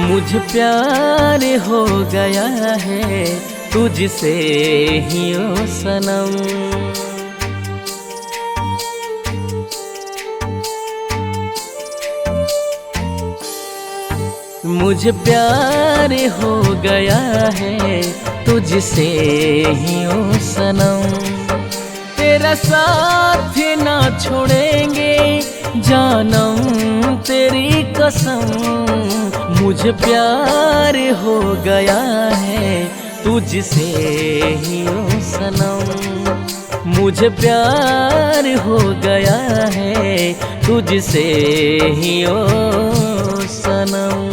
मुझे प्यार हो गया है तुझसे ही ओ सनम। मुझे प्यार हो गया है तुझसे ही ओ सनम। तेरा साथ ना छोड़ेंगे जानम तेरी कसम। मुझे प्यार हो गया है तुझसे ही ओ सनम। मुझे प्यार हो गया है तुझसे ही ओ सनम।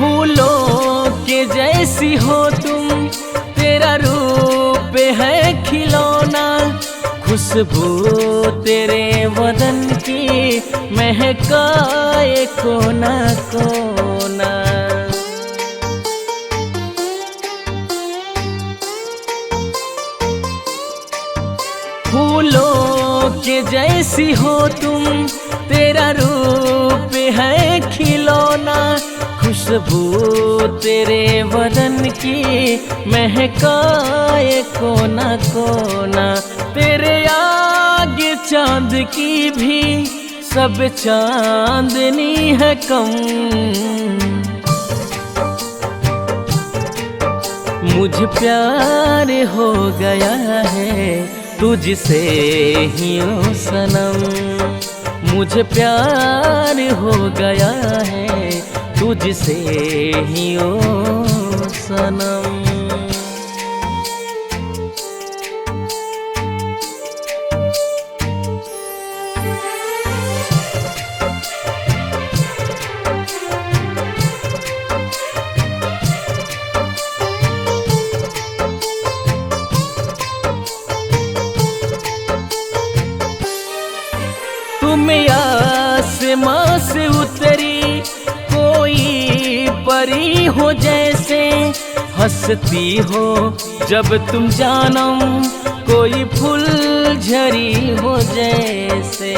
फूलों के जैसी हो तुम, तेरा रूप है खिलौना। खुशबू तेरे बदन की महकाए कोना कोना। फूलों के जैसी हो तुम, तेरा रूप है खिलौना। खुशबू तेरे बदन की महकाए कोना कोना। तेरे आगे चांद की भी सब चांदनी है कम। मुझे प्यार हो गया है तुझसे ही ओ सनम। मुझे प्यार हो गया है तुझसे ही ओ सनम। तुम आसमां से उतरी कोई परी हो जैसे। हंसती हो जब तुम जानम कोई फुलझड़ी हो जैसे।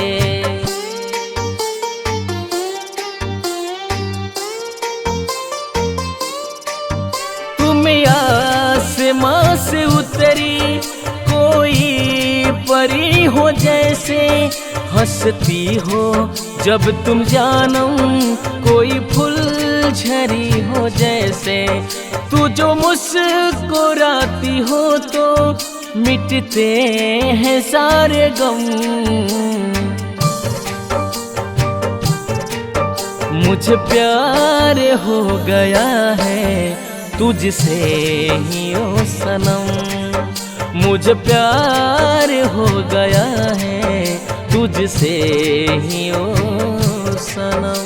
तुम आसमां से उतरी कोई परी हो जैसे। हंसती हो जब तुम जानम कोई फुलझड़ी हो जैसे। तू जो मुस्कुराती हो तो मिटते हैं सारे गम। मुझे प्यार हो गया है तुझसे ही ओ सनम। मुझे प्यार हो गया है तुझसे ही ओ सनम।